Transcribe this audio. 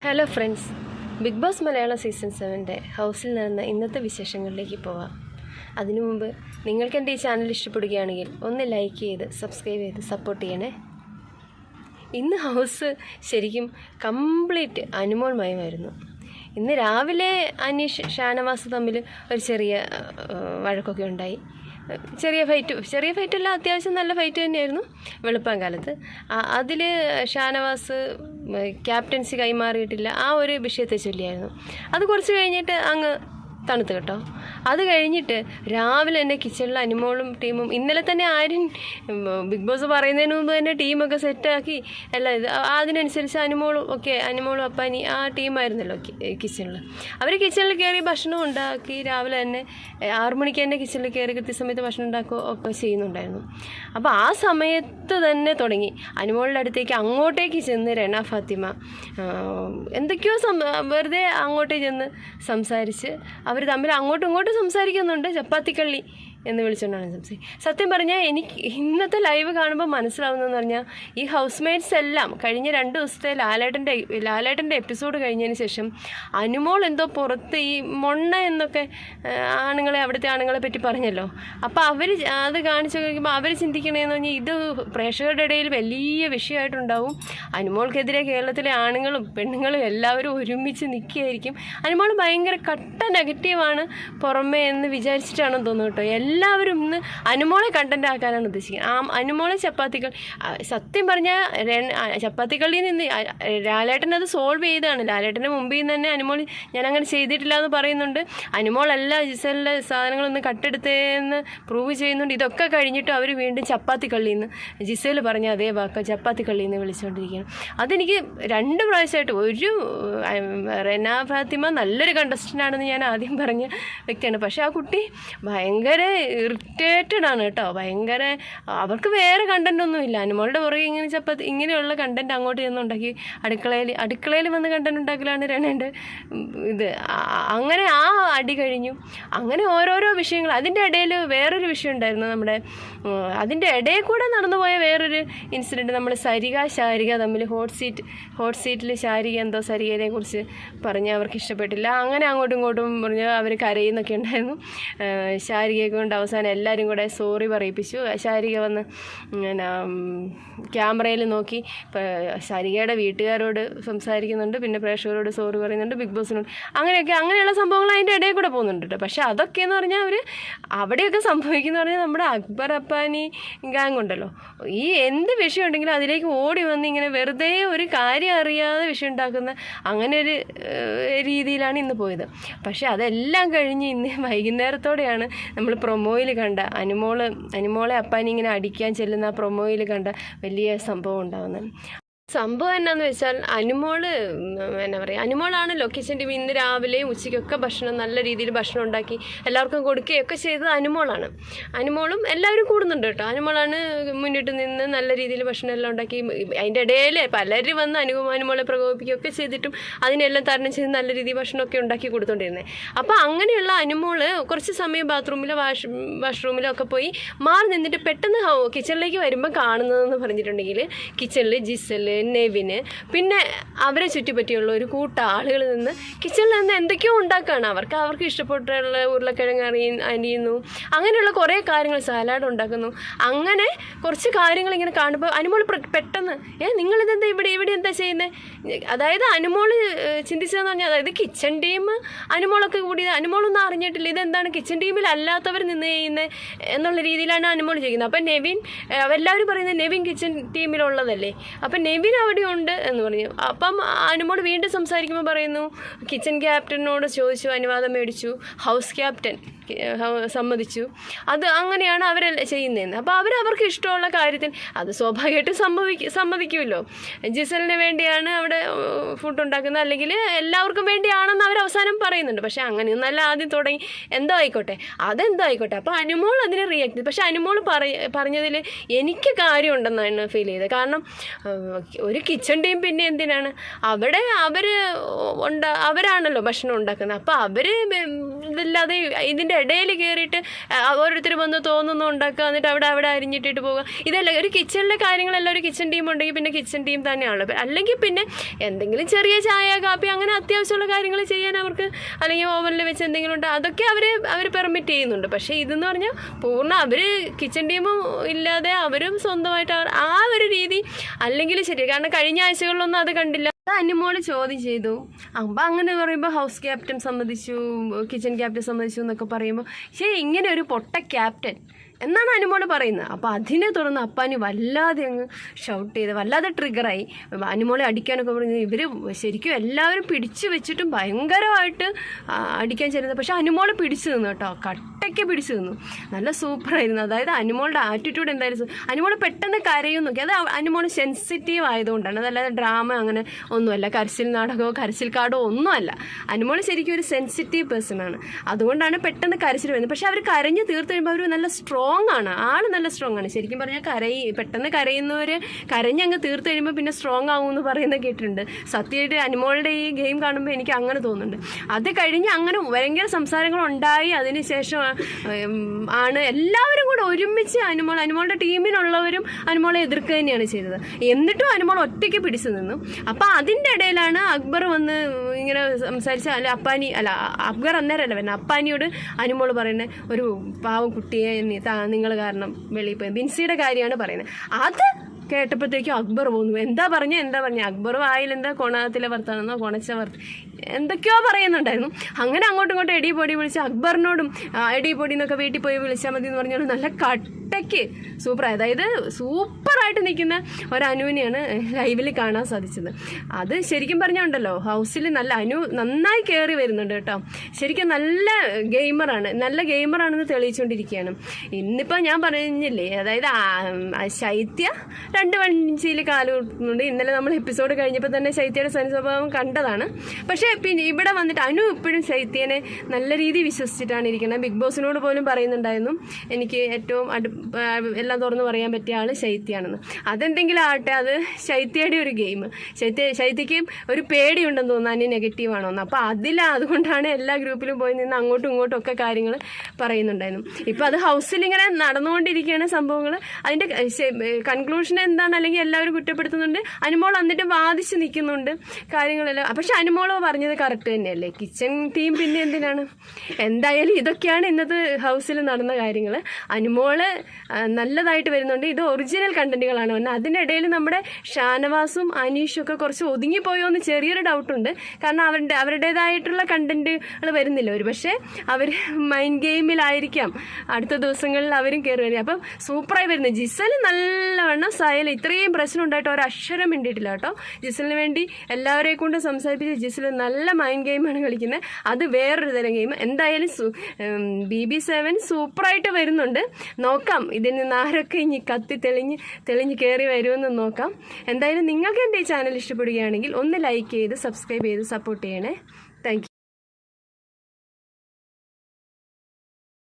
Hello friends, Bigg Boss Malayalam season 7 ഹൗസിൽ നടന്ന ഇന്നത്തെ വിശേഷങ്ങളിലേക്ക് പോവാം. അതിനു മുമ്പ് നിങ്ങൾക്ക് എൻ്റെ ഈ ചാനൽ ഇഷ്ടപ്പെടുകയാണെങ്കിൽ ഒന്ന് ലൈക്ക് ചെയ്ത് സബ്സ്ക്രൈബ് ചെയ്ത് സപ്പോർട്ട് ചെയ്യണേ. ഇന്ന് ഹൗസ് ശരിക്കും കംപ്ലീറ്റ് അനുമോൾ മയമായിരുന്നു. ഇന്ന് രാവിലെ അനീഷ് ഷാനവാസ് തമ്മിൽ ഒരു ചെറിയ വഴക്കൊക്കെ ഉണ്ടായി. ചെറിയ ഫൈറ്റല്ല, അത്യാവശ്യം നല്ല ഫൈറ്റ് തന്നെയായിരുന്നു വെളുപ്പാങ്കാലത്ത്. അതിൽ ഷാനവാസ് ക്യാപ്റ്റൻസി കൈമാറിയിട്ടില്ല, ആ ഒരു വിഷയത്തെ ചൊല്ലിയായിരുന്നു. അത് കുറച്ച് കഴിഞ്ഞിട്ട് അങ്ങ് തണുത്ത് കേട്ടോ. അത് കഴിഞ്ഞിട്ട് രാവിലെ തന്നെ കിച്ചണിൽ അനുമോളും ടീമും ഇന്നലെ തന്നെ ആര്യൻ ബിഗ് ബോസ് പറയുന്നതിന് മുമ്പ് തന്നെ ടീമൊക്കെ സെറ്റാക്കി എല്ലാം ഇത് അതിനനുസരിച്ച് അനുമോളും അപ്പാനി ആ ടീമായിരുന്നല്ലോ കിച്ചണിൽ. അവർ കിച്ചണിൽ കയറി ഭക്ഷണം ഉണ്ടാക്കി രാവിലെ തന്നെ 6 മണിക്ക് തന്നെ കിച്ചണിൽ കയറി കൃത്യസമയത്ത് ഭക്ഷണം ഉണ്ടാക്കുകയോ ഒക്കെ ചെയ്യുന്നുണ്ടായിരുന്നു. അപ്പോൾ ആ സമയത്ത് തന്നെ തുടങ്ങി അനുമോളുടെ അടുത്തേക്ക് അങ്ങോട്ടേക്ക് ചെന്ന് റെന ഫാത്തിമ എന്തൊക്കെയോ വെറുതെ അങ്ങോട്ടേക്ക് ചെന്ന് സംസാരിച്ച് അവർ തമ്മിൽ അങ്ങോട്ടും ഇങ്ങോട്ടും സംസാരിക്കുന്നുണ്ട്. ചപ്പാത്തിക്കള്ളി എന്ന് വിളിച്ചുകൊണ്ടാണ് സംസാരിക്കുന്നത്. സത്യം പറഞ്ഞാൽ എനിക്ക് ഇന്നത്തെ ലൈവ് കാണുമ്പോൾ മനസ്സിലാവുന്നതെന്ന് പറഞ്ഞാൽ ഈ ഹൗസ് മേറ്റ്സ് എല്ലാം കഴിഞ്ഞ 2 ദിവസത്തെ ലാലേട്ടൻ്റെ എപ്പിസോഡ് കഴിഞ്ഞതിന് ശേഷം അനുമോൾ എന്തോ പുറത്ത് ഈ മൊണ്ണ എന്നൊക്കെ അവിടുത്തെ ആണുങ്ങളെ പറ്റി പറഞ്ഞല്ലോ. അപ്പോൾ അവർ അത് കാണിച്ചു കഴിയുമ്പോൾ അവർ ചിന്തിക്കണേന്ന് പറഞ്ഞാൽ ഇത് പ്രേക്ഷകരുടെ ഇടയിൽ വലിയ വിഷയമായിട്ടുണ്ടാവും. അനുമോൾക്കെതിരെ കേരളത്തിലെ ആണുങ്ങളും പെണ്ണുങ്ങളും എല്ലാവരും ഒരുമിച്ച് നിൽക്കുകയായിരിക്കും. അനുമോൾ ഭയങ്കര കട്ട നെഗറ്റീവാണ് പുറമേ എന്ന് വിചാരിച്ചിട്ടാണെന്ന് തോന്നുന്നു കേട്ടോ. എല്ലാവരും ഇന്ന് അനുമോളെ കണ്ടന്റ് ആക്കാനാണ് ഉദ്ദേശിക്കുന്നത്. അനുമോളെ ചപ്പാത്തികൾ സത്യം പറഞ്ഞാൽ ചപ്പാത്തിക്കളിയിൽ നിന്ന് ലാലേട്ടൻ അത് സോൾവ് ചെയ്തതാണ്. ലാലേട്ടൻ്റെ മുമ്പിൽ നിന്ന് തന്നെ അനുമോൾ ഞാനങ്ങനെ ചെയ്തിട്ടില്ല എന്ന് പറയുന്നുണ്ട്. അനുമോളല്ല ജിസലിൻ്റെ സാധനങ്ങളൊന്ന് കട്ടെടുത്തേന്ന് പ്രൂവ് ചെയ്യുന്നുണ്ട്. ഇതൊക്കെ കഴിഞ്ഞിട്ട് അവർ വീണ്ടും ചപ്പാത്തിക്കള്ളിയിൽ നിന്ന് ജിസൽ പറഞ്ഞ അതേ വാക്ക് ചപ്പാത്തിക്കള്ളിയിൽ നിന്ന് വിളിച്ചുകൊണ്ടിരിക്കുകയാണ്. അതെനിക്ക് 2 പ്രാവശ്യമായിട്ട് റെന ഫാത്തിമ നല്ലൊരു കണ്ടസ്റ്റൻ്റ് ആണെന്ന് ഞാൻ ആദ്യം പറഞ്ഞ വ്യക്തിയാണ്. പക്ഷേ ആ കുട്ടി ഭയങ്കര ഇറിറ്റേറ്റഡ് ആണ് കേട്ടോ. ഭയങ്കര അവർക്ക് വേറെ കണ്ടന്റ് ഒന്നുമില്ല. അനുമോളുടെ പുറകെ ഇങ്ങനെയുള്ള കണ്ടന്റ് അങ്ങോട്ട് ചെന്നുണ്ടാക്കി അടുക്കളയിൽ വന്ന് കണ്ടന്റ് ഉണ്ടാക്കലാണ് രണ്ടേ ഇത്. അങ്ങനെ ആ അടി കഴിഞ്ഞു. അങ്ങനെ ഓരോരോ വിഷയങ്ങൾ. അതിൻ്റെ ഇടയിൽ വേറൊരു വിഷയം ഉണ്ടായിരുന്നു. നമ്മുടെ അതിൻ്റെ ഇടയിൽ കൂടെ നടന്നുപോയ വേറൊരു ഇൻസിഡൻറ്റ്. നമ്മൾ ശാരിക തമ്മിൽ ഹോട്ട് സീറ്റിൽ ശാരിക എന്തോ സരികയെ കുറിച്ച് പറഞ്ഞ് അവർക്ക് ഇഷ്ടപ്പെട്ടില്ല. അങ്ങനെ അങ്ങോട്ടും ഇങ്ങോട്ടും പറഞ്ഞ് അവർ കരയുന്നൊക്കെ ഉണ്ടായിരുന്നു. ശാരികയെ കൊണ്ട് അവസാനം എല്ലാവരും കൂടെ സോറി പറയിപ്പിച്ചു. ശാരിക വന്ന് ക്യാമറയിൽ നോക്കി ശാരികയുടെ വീട്ടുകാരോട് സംസാരിക്കുന്നുണ്ട്, പിന്നെ പ്രേക്ഷകരോട് സോറി പറയുന്നുണ്ട്, ബിഗ് ബോസിനോട് അങ്ങനെയുള്ള സംഭവങ്ങൾ അതിൻ്റെ ഇടയിൽ കൂടെ പോകുന്നുണ്ട് കേട്ടോ. പക്ഷേ അതൊക്കെയെന്ന് പറഞ്ഞാൽ അവിടെയൊക്കെ സംഭവിക്കുന്ന പറഞ്ഞാൽ നമ്മുടെ അക്ബർ അപ്പാനി ഗാങ് ഉണ്ടല്ലോ, ഈ എന്ത് വിഷയം ഉണ്ടെങ്കിലും അതിലേക്ക് ഓടി വന്ന് ഇങ്ങനെ വെറുതെ ഒരു കാര്യം അറിയാതെ വിഷയം ഉണ്ടാക്കുന്ന അങ്ങനെ ഒരു രീതിയിലാണ് ഇന്ന് പോയത്. പക്ഷേ അതെല്ലാം കഴിഞ്ഞ് ഇന്ന് വൈകുന്നേരത്തോടെയാണ് നമ്മൾ പ്രൊമോയിൽ കണ്ട അനുമോളെ അപ്പാനി ഇങ്ങനെ അടിക്കാൻ ചെല്ലുന്ന ആ പ്രൊമോയിൽ കണ്ട വലിയ സംഭവം ഉണ്ടാകുന്നത്. സംഭവം എന്നാന്ന് വെച്ചാൽ അനുമോളാണ് ലൊക്കേഷൻ ടീം. ഇന്ന് രാവിലെയും ഉച്ചയ്ക്കൊക്കെ നല്ല രീതിയിൽ ഭക്ഷണം ഉണ്ടാക്കി എല്ലാവർക്കും കൊടുക്കുകയൊക്കെ ചെയ്തത് അനുമോളാണ്. അനുമോളും എല്ലാവരും കൂടുന്നുണ്ട് കേട്ടോ. അനുമോളാണ് മുന്നിട്ട് നിന്ന് നല്ല രീതിയിൽ ഭക്ഷണം എല്ലാം ഉണ്ടാക്കി. അതിൻ്റെ ഇടയിൽ പലരും വന്ന് അനുമോളെ പ്രകോപിപ്പിക്കുകയൊക്കെ ചെയ്തിട്ടും അതിനെല്ലാം തരണം ചെയ്ത് നല്ല രീതിയിൽ ഭക്ഷണമൊക്കെ ഉണ്ടാക്കി കൊടുത്തോണ്ടിരുന്നത്. അപ്പോൾ അങ്ങനെയുള്ള അനുമോള് കുറച്ച് സമയം ബാത്റൂമിലോ വാഷ്റൂമിലോ ഒക്കെ പോയി മാറി നിന്നിട്ട് പെട്ടെന്ന് കിച്ചണിലേക്ക് വരുമ്പോൾ കാണുന്നതെന്ന് പറഞ്ഞിട്ടുണ്ടെങ്കിൽ കിച്ചണിൽ ജിസൽ, നെവിന്, പിന്നെ അവരെ ചുറ്റിപ്പറ്റിയുള്ള ഒരു ആളുകൾ നിന്ന് കിച്ചണിൽ നിന്ന് എന്തൊക്കെയോ ഉണ്ടാക്കുകയാണ്. അവർക്ക് ഇഷ്ടപ്പെട്ടുള്ള ഉരുളക്കിഴങ്ങ് അരിയുന്നു, അങ്ങനെയുള്ള കുറേ കാര്യങ്ങൾ, സാലാഡ് ഉണ്ടാക്കുന്നു. അങ്ങനെ കുറച്ച് കാര്യങ്ങൾ ഇങ്ങനെ കാണുമ്പോൾ അനുമോൾ പെട്ടെന്ന് നിങ്ങളിതെന്താ ഇവിടെ എന്താ ചെയ്യുന്നത്? അതായത് അനുമോൾ ചിന്തിച്ചതെന്ന് പറഞ്ഞാൽ, അതായത് കിച്ചൺ ടീം അനുമോളൊക്കെ കൂടി അനുമോളൊന്നും അറിഞ്ഞിട്ടില്ല ഇതെന്താണ് കിച്ചൺ ടീമിൽ അല്ലാത്തവർ നിന്ന് ചെയ്യുന്നത് എന്നുള്ള രീതിയിലാണ് അനുമോൾ ചെയ്യുന്നത്. അപ്പം എല്ലാവരും പറയുന്നത് നെവിൻ കിച്ചൺ ടീമിലുള്ളതല്ലേ, അപ്പം നെവിൻ അവിടെ ഉണ്ട് എന്ന് പറഞ്ഞു. അപ്പം അനുമോൾ വീണ്ടും സംസാരിക്കുമ്പോൾ പറയുന്നു കിച്ചൺ ക്യാപ്റ്റനോട് ചോദിച്ചു, അനുവാദം മേടിച്ചു, ഹൗസ് ക്യാപ്റ്റൻ സമ്മതിച്ചു. അത് അങ്ങനെയാണ് അവരെല്ലാം ചെയ്യുന്നതെന്ന്. അപ്പോൾ അവർക്ക് ഇഷ്ടമുള്ള കാര്യത്തിന് അത് സ്വാഭാവികമായിട്ടും സമ്മതിക്കുമല്ലോ. ജിസലിന് വേണ്ടിയാണ് അവിടെ ഫുഡ് ഉണ്ടാക്കുന്നത്, അല്ലെങ്കിൽ എല്ലാവർക്കും വേണ്ടിയാണെന്ന് അവർ അവസാനം പറയുന്നുണ്ട്. പക്ഷേ അങ്ങനെയൊന്നല്ല ആദ്യം തുടങ്ങി. എന്തോ ആയിക്കോട്ടെ. അപ്പോൾ അനുമോൾ അതിനെ റിയാക്ട് ചെയ്തു. പക്ഷേ അനുമോൾ പറഞ്ഞതിൽ എനിക്ക് കാര്യമുണ്ടെന്നാണ് ഫീൽ ചെയ്തത്. കാരണം ഒരു കിച്ചൺ ടീം പിന്നെ എന്തിനാണ് അവിടെ അവരാണല്ലോ ഭക്ഷണം ഉണ്ടാക്കുന്നത്. അപ്പോൾ ഇതില്ലാതെ ഇതിൻ്റെ ഇടയിൽ കയറിയിട്ട് ഓരോരുത്തർ വന്ന് തോന്നുന്നു ഉണ്ടാക്കുക, എന്നിട്ട് അവിടെ അരിഞ്ഞിട്ടിട്ട് പോകുക. ഇതല്ല, ഒരു കിച്ചണിലെ കാര്യങ്ങളെല്ലാം ഒരു കിച്ചൺ ടീം ഉണ്ടെങ്കിൽ പിന്നെ കിച്ചൺ ടീം തന്നെയാണല്ലോ. അല്ലെങ്കിൽ പിന്നെ എന്തെങ്കിലും ചെറിയ ചായ കാപ്പി അങ്ങനെ അത്യാവശ്യമുള്ള കാര്യങ്ങൾ ചെയ്യാൻ അവർക്ക്, അല്ലെങ്കിൽ ഓവനിൽ വെച്ച് എന്തെങ്കിലും ഉണ്ട്, അതൊക്കെ അവർ പെർമിറ്റ് ചെയ്യുന്നുണ്ട്. പക്ഷേ ഇതെന്ന് പറഞ്ഞാൽ പൂർണ്ണ അവർ കിച്ചൺ ടീമും ഇല്ലാതെ അവരും സ്വന്തമായിട്ട് ആ ഒരു രീതി അല്ലെങ്കിൽ ശരി. കാരണം കഴിഞ്ഞ ആഴ്ചകളിലൊന്നും അത് കണ്ടില്ല. അനുമോള് ചോദ്യം ചെയ്തു. അപ്പം അങ്ങനെ പറയുമ്പോൾ ഹൗസ് ക്യാപ്റ്റൻ സമ്മതിച്ചു, കിച്ചൺ ക്യാപ്റ്റൻ സമ്മതിച്ചു എന്നൊക്കെ പറയുമ്പോൾ ശരി, ഇങ്ങനെ ഒരു പൊട്ട ക്യാപ്റ്റൻ എന്നാണ് അനുമോള് പറയുന്നത്. അപ്പോൾ അതിനെ തുടർന്ന് അപ്പാനി വല്ലാതെ അങ്ങ് ഷൗട്ട് ചെയ്ത് വല്ലാതെ ട്രിഗറായി. അനുമോളെ അടിക്കാനൊക്കെ പറഞ്ഞു. ഇവർ ശരിക്കും എല്ലാവരും പിടിച്ചു വെച്ചിട്ടും ഭയങ്കരമായിട്ട് അടിക്കാൻ ചേരുന്നത്. പക്ഷെ അനുമോളെ പിടിച്ചു നിന്നു കേട്ടോ, കട്ടയ്ക്ക് പിടിച്ചു നിന്നു. നല്ല സൂപ്പറായിരുന്നു. അതായത് അനുമോളുടെ ആറ്റിറ്റ്യൂഡ് എന്തായിരുന്നു. അനുമോള് പെട്ടെന്ന് കരയും നോക്കി. അത് അനുമോള് സെൻസിറ്റീവ് ആയതുകൊണ്ടാണ്, അതല്ലാതെ ഡ്രാമ അങ്ങനെ ഒന്നുമല്ല, കരച്ചിൽ നാടകമോ കരച്ചിൽ കാർഡോ ഒന്നുമല്ല. അനുമോള് ശരിക്കും ഒരു സെൻസിറ്റീവ് പേഴ്സൺ ആണ്. അതുകൊണ്ടാണ് പെട്ടെന്ന് കരച്ചിൽ വരുന്നത്. പക്ഷെ അവർ കരഞ്ഞ് തീർത്ത് കഴിയുമ്പോൾ അവർ നല്ല സ്ട്രോങ് ആണ്, ആള് നല്ല സ്ട്രോങ് ആണ്. ശരിക്കും പറഞ്ഞാൽ പെട്ടെന്ന് കരയുന്നവർ കരഞ്ഞങ്ങ് തീർത്ത് കഴിയുമ്പോൾ പിന്നെ സ്ട്രോങ് ആകുമെന്ന് പറയുന്നത് കേട്ടിട്ടുണ്ട്. സത്യമായിട്ട് അനുമോളുടെ ഈ ഗെയിം കാണുമ്പോൾ എനിക്ക് അങ്ങനെ തോന്നുന്നുണ്ട്. അത് കഴിഞ്ഞ് അങ്ങനെ ഭയങ്കര സംസാരങ്ങൾ ഉണ്ടായി. അതിനുശേഷം ആണ് എല്ലാവരും കൂടെ ഒരുമിച്ച് അനുമോളുടെ ടീമിനുള്ളവരും അനുമോളെ എതിർക്കുക തന്നെയാണ് ചെയ്തത്. എന്നിട്ടും അനുമോൾ ഒറ്റയ്ക്ക് പിടിച്ചു നിന്നു. അപ്പം അതിൻ്റെ ഇടയിലാണ് അക്ബർ വന്ന് ഇങ്ങനെ സംസാരിച്ച അക്ബർ അന്നേരമല്ല പിന്നെ അപ്പാനിയോട് അനുമോൾ പറയുന്നത്, ഒരു പാവം കുട്ടിയെ നിങ്ങൾ കാരണം വെളിയിൽ പോയി, ബിൻസിയുടെ കാര്യമാണ് പറയുന്നത്. അത് കേട്ടപ്പോഴത്തേക്കും അക്ബർ പോകുന്നു. എന്താ പറഞ്ഞ അക്ബർ വായിലെന്താ കൊണത്തിലെ വർത്താനെന്നോ കൊണച്ച എന്തൊക്കെയോ പറയുന്നുണ്ടായിരുന്നു. അങ്ങനെ അങ്ങോട്ടും ഇങ്ങോട്ടും എടി പൊടി വിളിച്ച് അക്ബറിനോടും എടി പൊടി എന്നൊക്കെ വീട്ടിൽ പോയി വിളിച്ചാൽ മതി എന്ന് പറഞ്ഞാൽ നല്ല കട്ടയ്ക്ക് സൂപ്പറായി. അതായത് സൂപ്പറായിട്ട് നിൽക്കുന്ന ഒരനുവിനെയാണ് ലൈവിൽ കാണാൻ സാധിച്ചത്. അത് ശരിക്കും പറഞ്ഞുണ്ടല്ലോ, ഹൗസിൽ നല്ല നന്നായി കയറി വരുന്നുണ്ട് കേട്ടോ. ശരിക്കും നല്ല ഗെയിമറാണെന്ന് തെളിയിച്ചുകൊണ്ടിരിക്കുകയാണ്. ഇന്നിപ്പോൾ ഞാൻ പറഞ്ഞില്ലേ, അതായത് ശൈത്യ 2 വഞ്ചിയിൽ കാലുകുത്തുന്നുണ്ട്. ഇന്നലെ നമ്മൾ എപ്പിസോഡ് കഴിഞ്ഞപ്പോൾ തന്നെ ശൈത്യയുടെ സ്വഭാവം കണ്ടതാണ്. പക്ഷേ പിന്നെ ഇവിടെ വന്നിട്ട് അനു ഇപ്പോഴും ശൈത്യനെ നല്ല രീതിയിൽ വിശ്വസിച്ചിട്ടാണ് ഇരിക്കുന്നത്. ബിഗ് ബോസിനോട് പോലും പറയുന്നുണ്ടായിരുന്നു, എനിക്ക് ഏറ്റവും എല്ലാം തുറന്ന് പറയാൻ പറ്റിയ ആൾ ശൈത്യയാണെന്ന്. അതെന്തെങ്കിലും ആവട്ടെ, അത് ശൈത്യയുടെ ഒരു ഗെയിം. ശൈത്യയ്ക്ക് ഒരു പേടിയുണ്ടെന്ന് തോന്നുന്നു അനു നെഗറ്റീവാണോന്ന്. അപ്പോൾ അതുകൊണ്ടാണ് എല്ലാ ഗ്രൂപ്പിലും പോയി നിന്ന് അങ്ങോട്ടും ഇങ്ങോട്ടും ഒക്കെ കാര്യങ്ങൾ പറയുന്നുണ്ടായിരുന്നു. ഇപ്പോൾ അത് ഹൗസിൽ ഇങ്ങനെ നടന്നുകൊണ്ടിരിക്കുകയാണ് സംഭവങ്ങൾ. അതിൻ്റെ കൺക്ലൂഷൻ എന്താണ്, അല്ലെങ്കിൽ എല്ലാവരും കുറ്റപ്പെടുത്തുന്നുണ്ട്. അനുമോൾ എന്നിട്ട് വാദിച്ച് നിൽക്കുന്നുണ്ട് കാര്യങ്ങളെല്ലാം. പക്ഷെ അനുമോളോ പറഞ്ഞത് കറക്റ്റ് തന്നെയല്ലേ, കിച്ചൺ ടീം പിന്നെ എന്തിനാണ്. എന്തായാലും ഇതൊക്കെയാണ് ഇന്നത്തെ ഹൗസിൽ നടന്ന കാര്യങ്ങൾ. അനുമോള് നല്ലതായിട്ട് വരുന്നുണ്ട്. ഇത് ഒറിജിനൽ കണ്ടന്റുകളാണ് വന്നത്. അതിനിടയിൽ നമ്മുടെ ഷാനവാസും അനീഷും ഒക്കെ കുറച്ച് ഒതുങ്ങിപ്പോയോ എന്ന് ചെറിയൊരു ഡൗട്ടുണ്ട്. കാരണം അവരുടേതായിട്ടുള്ള കണ്ടന്റുകൾ വരുന്നില്ല. ഒരു പക്ഷേ അവർ മൈൻഡ് ഗെയിമിലായിരിക്കാം അടുത്ത ദിവസങ്ങളിൽ അവരും കയറി വരിക. അപ്പം സൂപ്പറായി വരുന്നത്. ജിസൽ നല്ലവണ്ണം സയൽ ഇത്രയും പ്രശ്നം ഉണ്ടായിട്ട് ഒരക്ഷരം മിണ്ടിയിട്ടില്ല കേട്ടോ. ജിസലിന് വേണ്ടി എല്ലാവരെയും കൊണ്ട് സംസാരിപ്പിച്ച് ജിസൽ നല്ല മൈൻഡ് ഗെയിമാണ് കളിക്കുന്നത്. അത് വേറൊരു തരം ഗെയിം. എന്തായാലും BB7 സൂപ്പറായിട്ട് വരുന്നുണ്ട്. നോക്കാം ഇതിൽ നിന്ന് ആരൊക്കെ ഇനി കത്തി തെളിഞ്ഞ് കയറി വരുമെന്ന് നോക്കാം. എന്തായാലും നിങ്ങൾക്ക് എൻ്റെ ഈ ചാനൽ ഇഷ്ടപ്പെടുകയാണെങ്കിൽ ഒന്ന് ലൈക്ക് ചെയ്ത് സബ്സ്ക്രൈബ് ചെയ്ത് സപ്പോർട്ട് ചെയ്യണേ. Thank you.